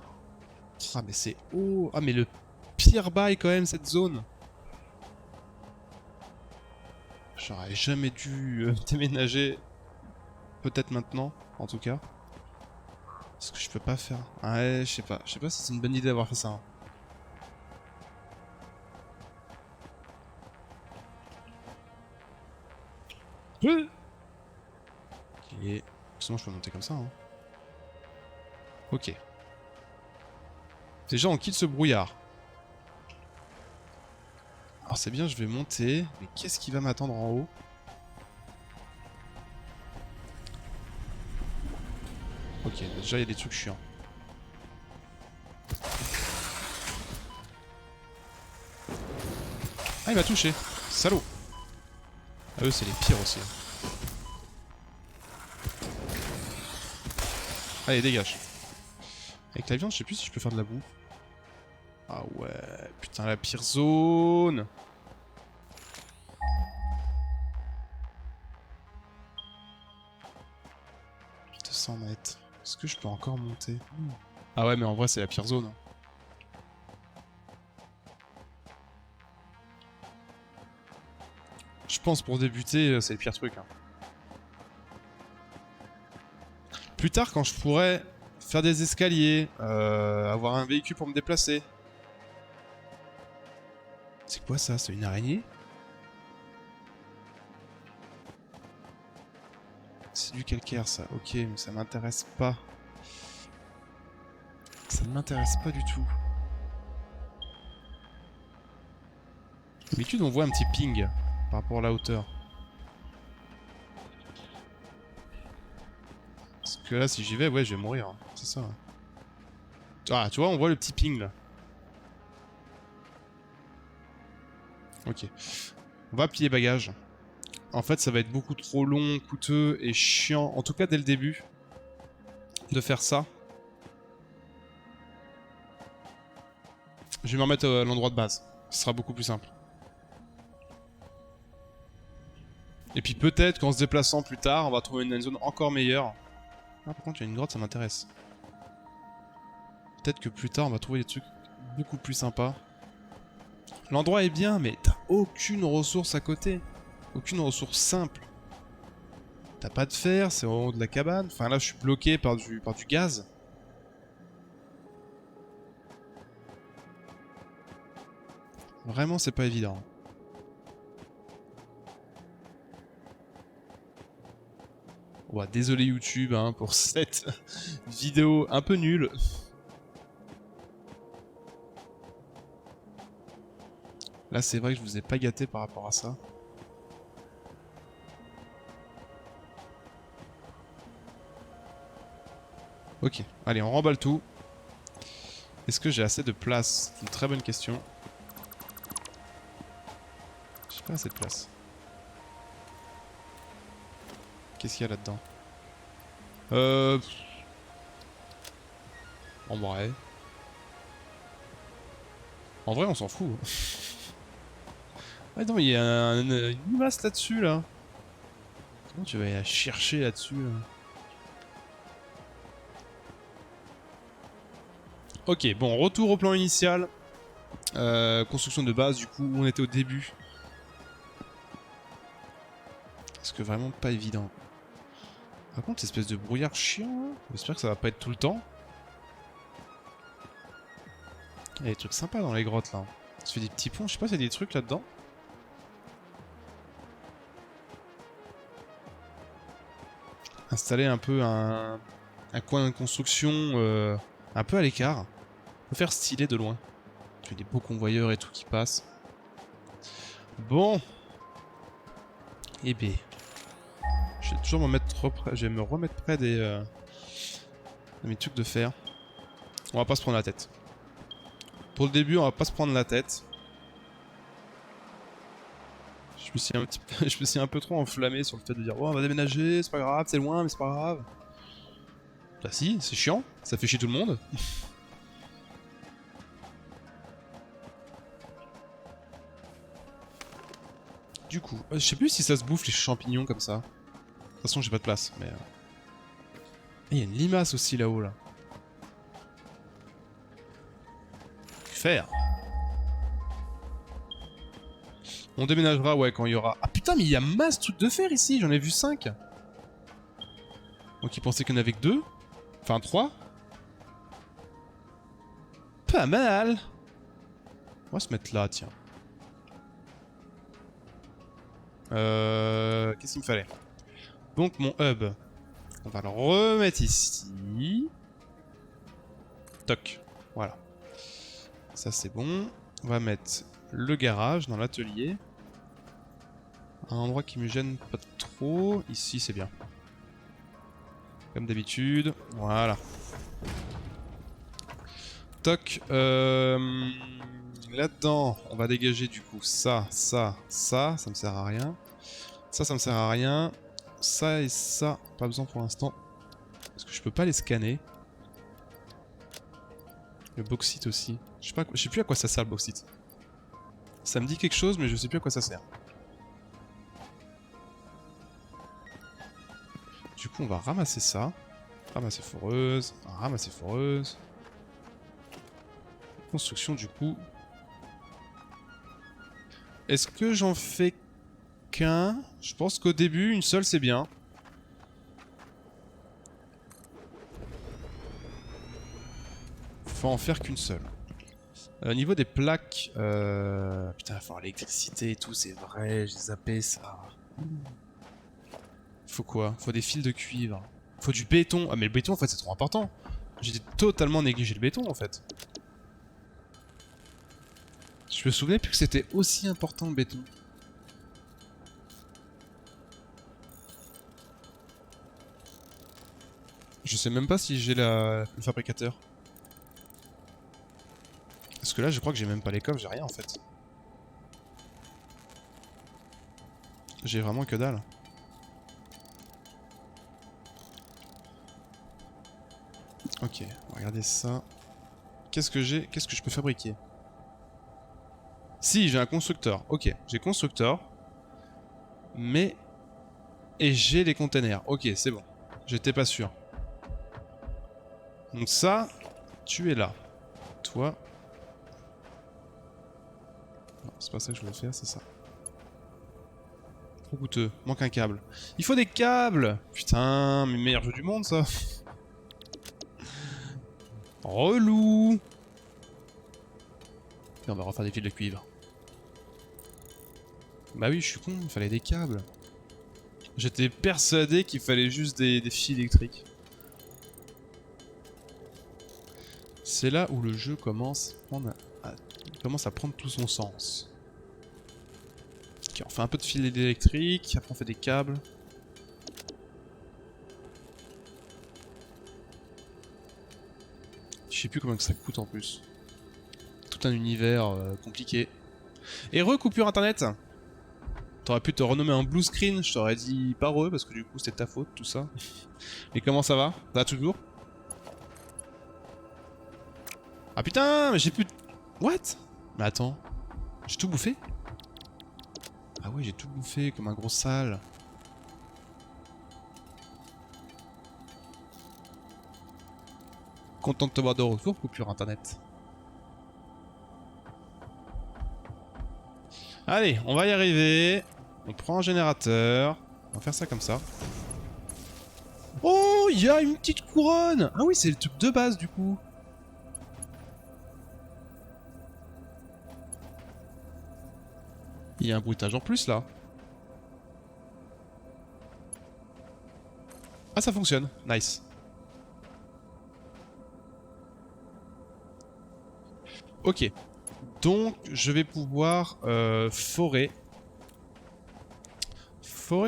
Ah mais c'est haut. Ah mais le pire bail quand même cette zone. J'aurais jamais dû déménager. Peut-être maintenant, en tout cas. Parce que je peux pas faire. Ouais, je sais pas. Je sais pas si c'est une bonne idée d'avoir fait ça. Hein. Ok. Sinon je peux monter comme ça. Hein. Ok. Déjà on quitte ce brouillard. Alors c'est bien, je vais monter. Mais qu'est-ce qui va m'attendre en haut? Ok, déjà il y a des trucs chiants. Ah il m'a touché. Salaud. Ah eux c'est les pires aussi. Allez dégage. Avec la viande je sais plus si je peux faire de la boue. Ah ouais, putain la pire zone. 200 mètres. Est-ce que je peux encore monter? Ah ouais mais en vrai c'est la pire zone. Hein. Je pense pour débuter c'est le pire truc. Hein. Plus tard quand je pourrais faire des escaliers, avoir un véhicule pour me déplacer. C'est quoi ça? C'est une araignée? C'est du calcaire ça, ok, mais ça m'intéresse pas. Ça ne m'intéresse pas du tout. D'habitude on voit un petit ping par rapport à la hauteur. Parce que là si j'y vais, ouais je vais mourir, hein. C'est ça. Ah tu vois on voit le petit ping là. Ok. On va plier bagages. En fait ça va être beaucoup trop long, coûteux et chiant, en tout cas dès le début, de faire ça. Je vais me remettre à l'endroit de base. Ce sera beaucoup plus simple. Et puis peut-être qu'en se déplaçant plus tard, on va trouver une zone encore meilleure. Ah par contre il y a une grotte, ça m'intéresse. Peut-être que plus tard on va trouver des trucs beaucoup plus sympas. L'endroit est bien, mais t'as aucune ressource à côté. Aucune ressource simple. T'as pas de fer, c'est au haut de la cabane. Enfin là je suis bloqué par du gaz. Vraiment c'est pas évident. Ouais, désolé YouTube hein, pour cette vidéo un peu nulle. Là c'est vrai que je vous ai pas gâté par rapport à ça. Ok, allez on remballe tout. Est-ce que j'ai assez de place? C'est une très bonne question. J'ai pas assez de place. Qu'est-ce qu'il y a là-dedans? En vrai. En vrai, on s'en fout. Ah non, il y a une masse là-dessus, là. Comment tu vas aller la chercher là-dessus, là? Ok, bon, retour au plan initial. Construction de base, du coup, où on était au début. Parce que vraiment pas évident. Par contre, espèce de brouillard chiant, hein. J'espère que ça va pas être tout le temps. Il y a des trucs sympas dans les grottes, là. Ça fait des petits ponts, je sais pas s'il y a des trucs là-dedans. Installer un peu un coin de construction un peu à l'écart. Faut faire stylé de loin. Tu as des beaux convoyeurs et tout qui passent. Bon. Eh ben. Je vais toujours me mettre près, je vais me remettre près de mes trucs de fer. On va pas se prendre la tête. Pour le début, on va pas se prendre la tête. Je me suis un peu trop enflammé sur le fait de dire oh, on va déménager, c'est pas grave, c'est loin, mais c'est pas grave. Bah si, c'est chiant, ça fait chier tout le monde. Du coup, je sais plus si ça se bouffe les champignons comme ça. De toute façon, j'ai pas de place, mais... Il y a une limace aussi là-haut, là. Faire. On déménagera, ouais, quand il y aura... Ah putain, mais il y a masse de trucs de fer ici, j'en ai vu 5. Donc il pensait qu'il n'y en avait que 2. Enfin 3. Pas mal. On va se mettre là, tiens. Qu'est-ce qu'il me fallait? Donc mon hub. On va le remettre ici. Toc. Voilà. Ça c'est bon. On va mettre le garage dans l'atelier. Un endroit qui me gêne pas trop. Ici c'est bien. Comme d'habitude. Voilà. Toc. Là-dedans, on va dégager du coup ça me sert à rien. Ça me sert à rien. Ça et ça, pas besoin pour l'instant. Parce que je peux pas les scanner. Le bauxite aussi. Je sais plus à quoi ça sert le bauxite. Ça me dit quelque chose, mais je sais plus à quoi ça sert. Du coup, on va ramasser ça. Ramasser foreuse. Ramasser foreuse. Construction du coup. Est-ce que j'en fais qu'un? Je pense qu'au début, une seule c'est bien. Faut en faire qu'une seule. Au niveau des plaques... Putain, il va falloir l'électricité et tout, c'est vrai, j'ai zappé ça. Faut quoi? Faut des fils de cuivre. Faut du béton. Ah mais le béton en fait c'est trop important. J'ai totalement négligé le béton en fait. Je me souvenais plus que c'était aussi important le béton. Je sais même pas si j'ai le fabricateur. Parce que là je crois que j'ai même pas les coffres, j'ai rien en fait. J'ai vraiment que dalle. Ok, on va regarder ça. Qu'est-ce que j'ai? Qu'est-ce que je peux fabriquer? Si, j'ai un constructeur. Ok, j'ai constructeur. Mais... Et j'ai les containers. Ok, c'est bon. J'étais pas sûr. Donc ça, tu es là. Toi... Non, c'est pas ça que je voulais faire, c'est ça. Trop coûteux. Manque un câble. Il faut des câbles! Putain, mais meilleur jeu du monde, ça. Relou! Et on va refaire des fils de cuivre. Bah oui, je suis con, il fallait des câbles. J'étais persuadé qu'il fallait juste des fils électriques. C'est là où le jeu commence à prendre tout son sens. Ok, on fait un peu de fil électrique, après on fait des câbles. Je sais plus combien que ça coûte en plus. Tout un univers compliqué. Et recoupure internet. T'aurais pu te renommer en blue screen, je t'aurais dit pareux parce que du coup c'était ta faute tout ça. Mais comment ça va? Ça va toujours? Ah putain, mais j'ai plus de... What? Mais attends, j'ai tout bouffé? Ah ouais, j'ai tout bouffé comme un gros sale. Content de te voir de retour, coupure internet. Allez, on va y arriver. On prend un générateur. On va faire ça comme ça. Oh, il y a une petite couronne! Ah oui, c'est le truc de base du coup. Il y a un bruitage en plus là. Ah, ça fonctionne. Nice. Ok. Donc, je vais pouvoir forer.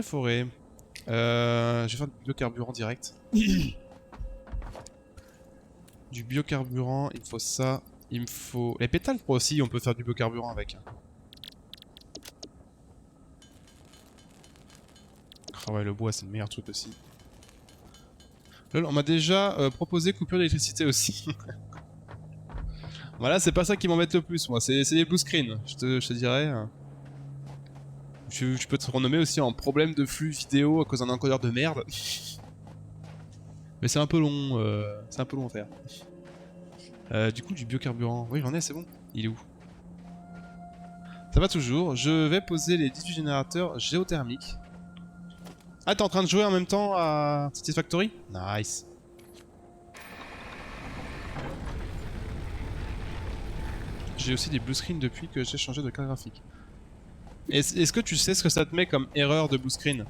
Forer. Je vais faire du biocarburant direct. Du biocarburant, il me faut ça. Il me faut... Les pétales aussi, on peut faire du biocarburant avec. Ah ouais, le bois, c'est le meilleur truc aussi. Lol, on m'a déjà proposé coupure d'électricité aussi. Voilà, c'est pas ça qui m'embête le plus, moi. C'est les blue screens, je te dirais. Je peux te renommer aussi en problème de flux vidéo à cause d'un encodeur de merde. Mais c'est un peu long, à faire. Du coup, du biocarburant. Oui, j'en ai, c'est bon. Il est où? Ça va toujours. Je vais poser les 18 générateurs géothermiques. Ah, t'es en train de jouer en même temps à Satisfactory? Nice. J'ai aussi des blue screens depuis que j'ai changé de carte graphique. Est-ce que tu sais ce que ça te met comme erreur de blue screen?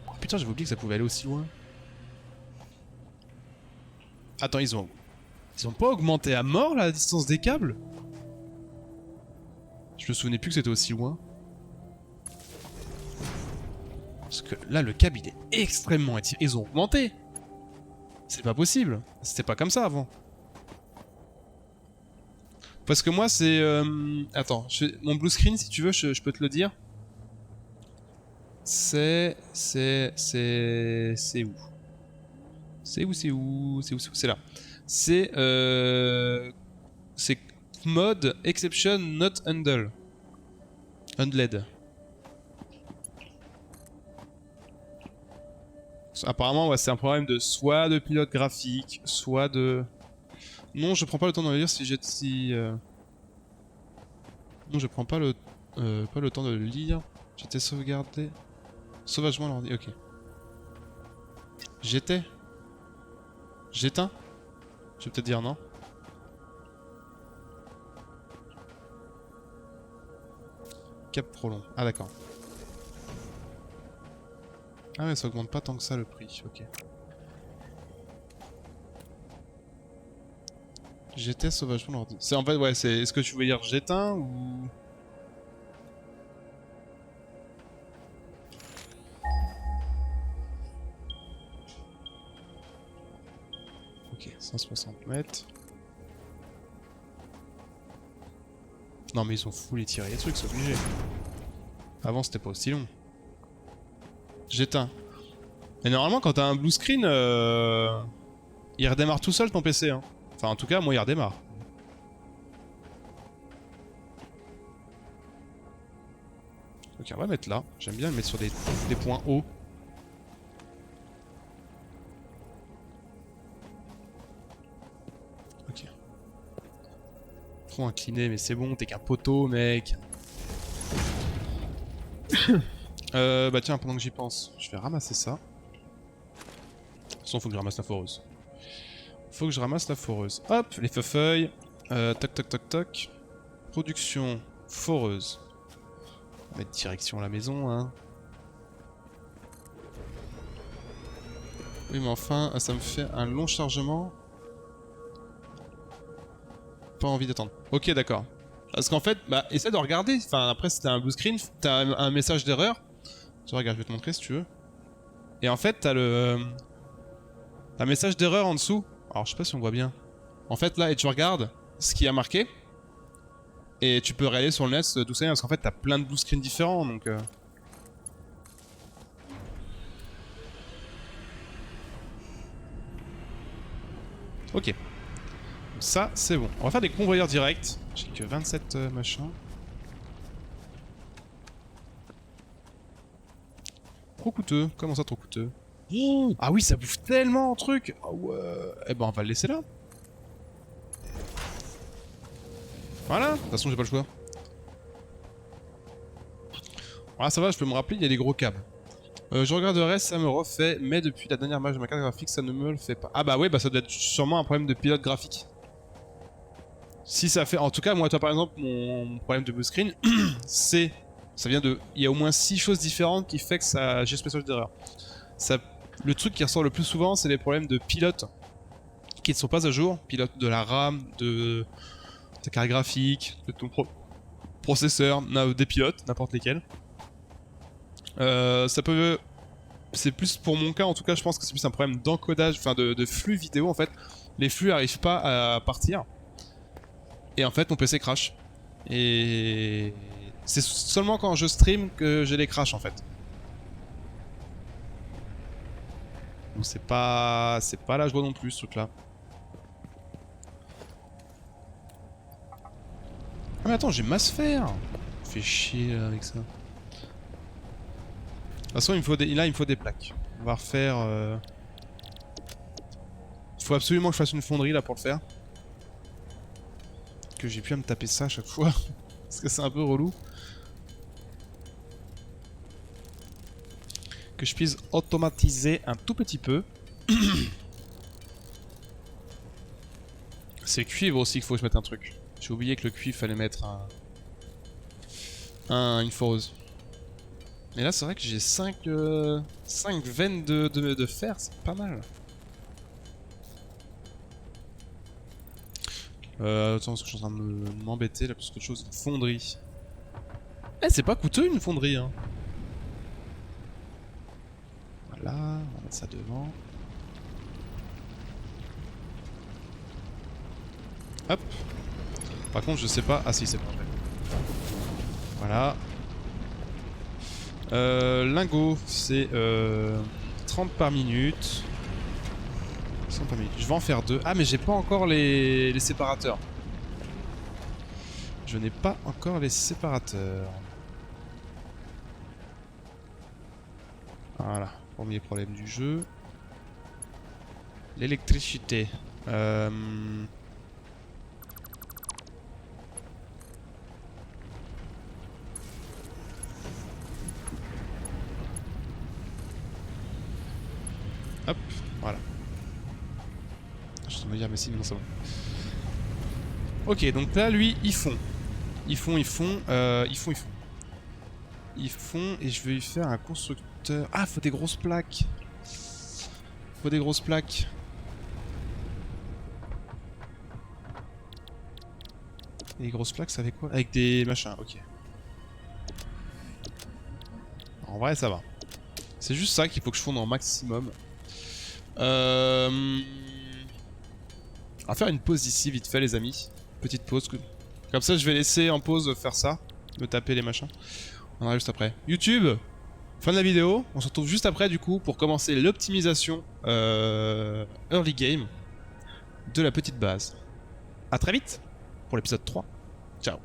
Oh, putain, j'avais oublié que ça pouvait aller aussi loin. Attends, ils ont pas augmenté à mort la distance des câbles? Je me souvenais plus que c'était aussi loin. Parce que là, le câble, il est extrêmement étiré. Ils ont augmenté. C'est pas possible. C'était pas comme ça avant. Parce que moi, c'est... Attends, mon blue screen, si tu veux, je peux te le dire. C'est où? C'est là. C'est mode exception not handled. Apparemment, ouais, c'est un problème de soit de pilote graphique, soit de... Non, je prends pas le temps de le lire si j'ai... Non, je prends pas le temps de le lire. J'étais sauvegardé. Sauvagement l'ordi, ok. J'éteins? Je vais peut-être dire non. Cap trop long. Ah d'accord. Ah ouais, ça augmente pas tant que ça le prix, ok. J'étais sauvagement l'ordi. C'est en fait, ouais, c'est... Est-ce que tu veux dire j'éteins ou... Ok, 160 mètres. Non mais ils ont full étiré les trucs, c'est obligé. Avant c'était pas aussi long. J'éteins. Mais normalement quand t'as un blue screen, il redémarre tout seul ton PC. Hein. Enfin en tout cas moi il redémarre. Ok, on va mettre là. J'aime bien le mettre sur des points hauts. Ok. Trop incliné, mais c'est bon, t'es qu'un poteau, mec. Bah tiens, pendant que j'y pense, je vais ramasser ça. De toute façon, faut que je ramasse la foreuse. Faut que je ramasse la foreuse. Hop, les feuilles. Toc toc toc toc. Production foreuse. On va mettre direction la maison, hein. Oui, mais enfin, ça me fait un long chargement. Pas envie d'attendre. Ok, d'accord. Parce qu'en fait, bah, essaie de regarder. Enfin, après, si t'as un blue screen, t'as un message d'erreur. Tu regarde, je vais te montrer si tu veux. Et en fait, t'as un message d'erreur en dessous. Alors, je sais pas si on voit bien. En fait, là, et tu regardes ce qui a marqué. Et tu peux regarder sur le net d'où ça vient, parce qu'en fait t'as plein de blue screens différents, donc... Ok. Donc ça, c'est bon. On va faire des convoyeurs directs. J'ai que 27 machins. Trop coûteux. Comment ça, trop coûteux? Oh, ah oui, ça bouffe tellement en truc. Ah ouais. Eh ben, on va le laisser là. Voilà. De toute façon, j'ai pas le choix. Ah, ça va, je peux me rappeler, il y a des gros câbles. Je regarderai, ça me refait, mais depuis la dernière match de ma carte graphique, ça ne me le fait pas. Ah bah ouais, bah ça doit être sûrement un problème de pilote graphique. Si ça fait... En tout cas, moi, toi, par exemple, mon problème de blue screen, c'est... Ça vient de... Il y a au moins 6 choses différentes qui fait que ça... J'ai ce message d'erreur. Ça... Le truc qui ressort le plus souvent, c'est les problèmes de pilote qui ne sont pas à jour. Pilote de la RAM, de ta carte graphique, de ton processeur, des pilotes, n'importe lesquels. Ça peut... C'est plus pour mon cas, en tout cas, je pense que c'est plus un problème d'encodage, enfin de flux vidéo en fait. Les flux arrivent pas à partir. Et en fait, mon PC crash. Et c'est seulement quand je stream que j'ai les crashs en fait. Donc c'est pas la joie non plus ce truc là. Ah mais attends, j'ai ma sphère. Fait chier avec ça. De toute façon, là il me faut des plaques. On va refaire... Il faut absolument que je fasse une fonderie là pour le faire. Que j'ai pu à me taper ça à chaque fois. Parce que c'est un peu relou. Que je puisse automatiser un tout petit peu. C'est le cuivre aussi qu'il faut que je mette un truc. J'ai oublié que le cuivre fallait mettre une foreuse. Mais là c'est vrai que j'ai 5 veines de fer, c'est pas mal. Attends, parce que je suis en train de m'embêter là, plus qu'autre chose. Une fonderie. Eh, c'est pas coûteux une fonderie, hein. Voilà, on va mettre ça devant. Hop. Par contre, je sais pas. Ah si, c'est bon. Voilà. Lingot, c'est 30 par minute. 100 par minute. Je vais en faire 2. Ah, mais j'ai pas encore les séparateurs. Je n'ai pas encore les séparateurs. Voilà, premier problème du jeu. L'électricité. Hop, voilà. Je suis en train de dire, mais si, non, c'est bon. Ok, donc là, lui, ils font. Ils font, et je vais lui faire un constructeur. Ah, faut des grosses plaques. Faut des grosses plaques. Et les grosses plaques, ça fait quoi? Avec des machins, ok. En vrai, ça va. C'est juste ça qu'il faut que je fonde en maximum. On va faire une pause ici, vite fait, les amis. Petite pause. Comme ça, je vais laisser en pause faire ça. Me taper les machins. On arrive juste après. YouTube, fin de la vidéo. On se retrouve juste après, du coup, pour commencer l'optimisation early game de la petite base. A très vite pour l'épisode 3. Ciao.